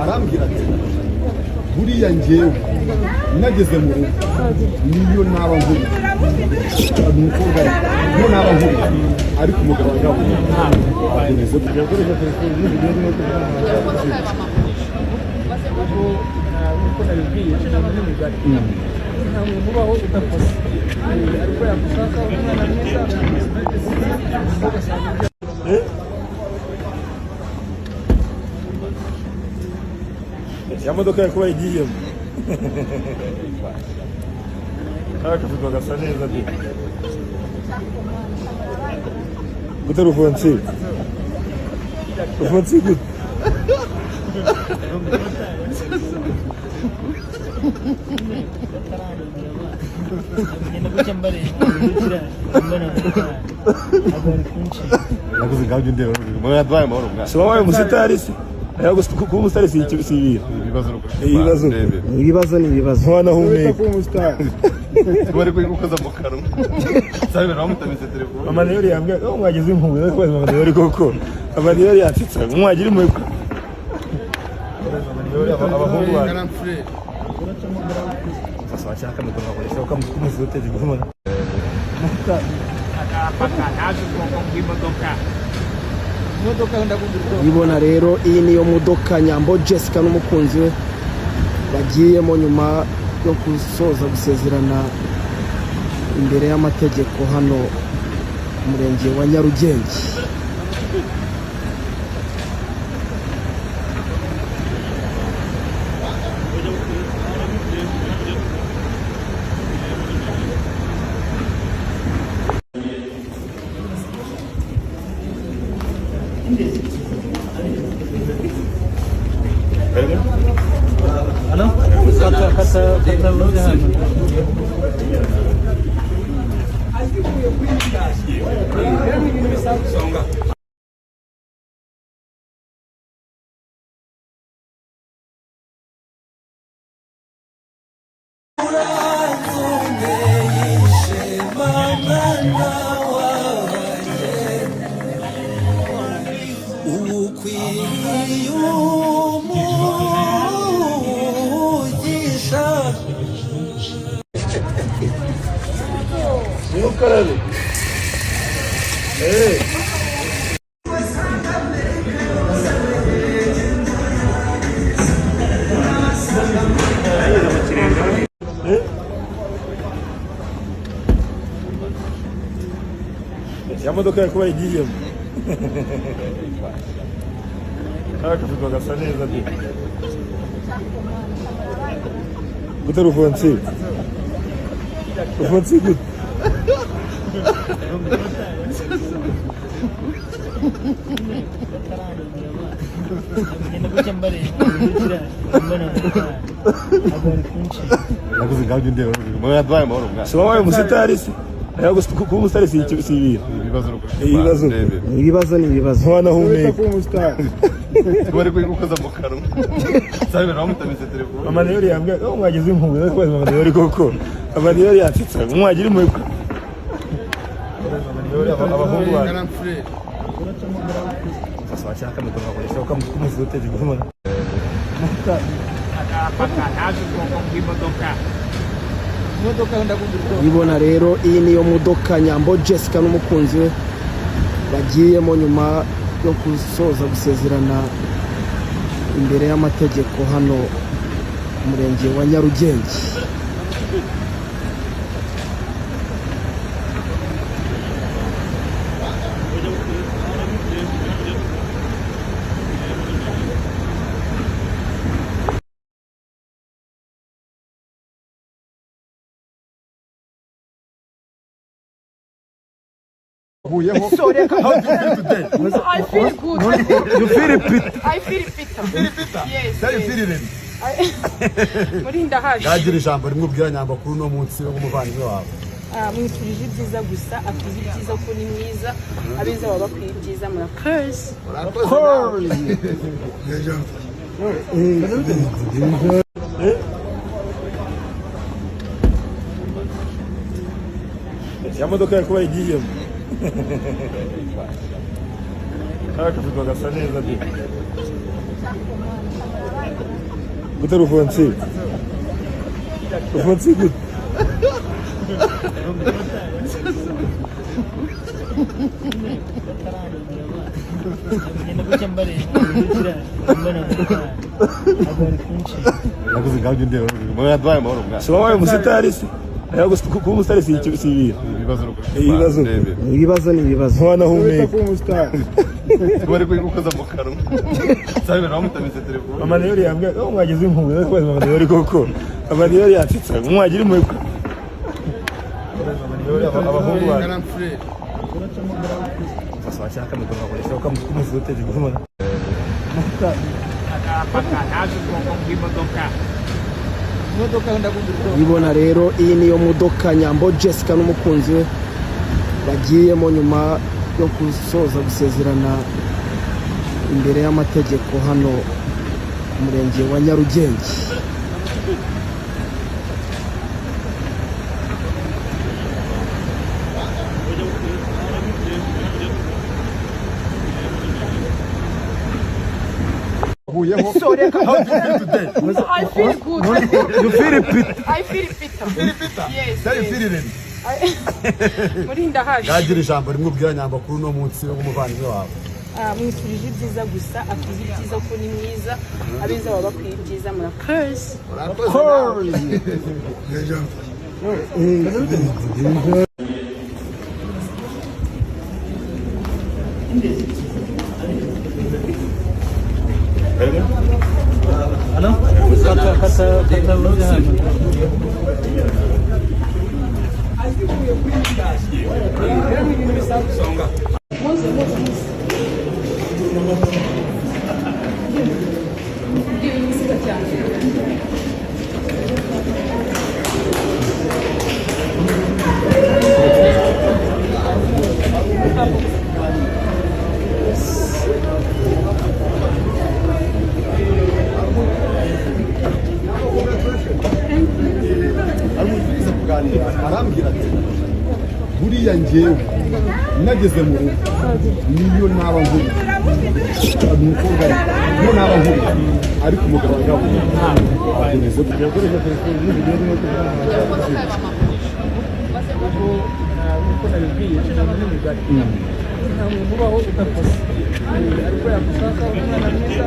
arambwira ati buriya njyewe nageze mu rugo niyo naba nkuru umukobwa niyo naba nkuru ariko umugabo ngabo ageze kujya gukoresha telefone n'ibyo uko nabibwiye cyane n'imigari nta muntu ubaho udakoze ariko yagushaka umwana mwiza ya modoka yakuba igiyemo akavuga gasa neza de gutera ufunsi gute nakuze ngabyo ndeba mwadwaye amahoro mwa so wabaye umusitari se ayago kuba umusitari si ibira ibibazo ni ibibazo ntabana humeka kuba umusitari bari gukoza mu kanwa sabe bamutamize telefone mama niyo yambwiye ko mwageze impuhwe no kubaza mama niyo koko mama niyo yatitsa mwagira impuhwe abahungu ba sasa wachaka mikono kwa sababu kama kumuzute ziguma ibona rero iyi niyo modoka Nyambo Jessica n'umukunzi we bagiyemo nyuma yo gusoza gusezerana imbere y'amategeko hano umurenge wa Nyarugenge. Ano? Kata udah. Caralho. Ei. Ya modoka yakuba igiyemo akavuga gasa neza de gutera ufunsi gute nakuze ngabyo ndeba mwadwaye amahoro mwa so wabaye umusitari se ayago kuba umusitari si ibira ibibazo ni ibibazo ntabana humeka kuba umusitari bari gukoza mu kanwa sabe bamutamize telefone mama niyo yambwiye ko mwageze impuhwe no kubaza mama niyo koko mama niyo yatitsa mwagira impuhwe abahungu ba sasa wachaka mikono kwa sababu kama kumuzute ziguma ibona rero iyi niyo modoka Nyambo Jessica n'umukunzi we bagiyemo nyuma yo gusoza gusezerana imbere y'amategeko hano umurenge wa Nyarugenge. Sorry, how do you feel today? I feel good. You feel it? I feel bitter. Feel it bitter? Yes. Then you yes. feel it. muri ndahaje yagira ijambo rimwe ubwira nyambakuru no munsi w'umuvandimwe wawe. Mwifurije ibyiza gusa, akoze ibyiza ko ni mwiza, abeza baba bakwiye ibyiza, murakoze. Ya modoka yakuba igiyemo. Akavuga gasa neza bi. Gute rufonsi? Rufonsi gute? Nakuze ngabyo ndero mwana dwaye mahoro mwana. So wawe musitari si. Ayo kuba umusitari si icyo si ibibazo ni ibibazo. Hwana humeka. Bari kwigukoza mu kanwa. Sabe nawe mutabize telefone. Mama rero yambwe mwageze impuwe ko mama rero koko. Mama rero yatitsa mwagira imwe. Abahungu ba. Sasa wachaka mikono kwa sababu kama mfute zinguma. Ibona rero iyi niyo modoka Nyambo Jessica n'umukunzi we bagiyemo nyuma yo gusoza gusezerana imbere y'amategeko hano ku murenge wa Nyarugenge. Sorry, how do you feel today? I feel good. You feel it? I feel bitter. Yes. How you feel it? muri ndahaje yagira ijambo rimwe ubwira nyambakuru no munsi w'umuvandimwe wawe. Mwifurije ibyiza gusa, akoze ibyiza ko ni mwiza, abeza baba bakwiye ibyiza, murakoze. Ano? Kata uliza arambwira ati buriya njyewe nageze mu rugo niyo naba nkuru umukobwa niyo naba nkuru ariko umugabo ngabo akomeza kuyakoresha telefone n'ibyo no uko nabibwiye n'imigari nta muntu ubaho udakoze ariko yagushaka umwana mwiza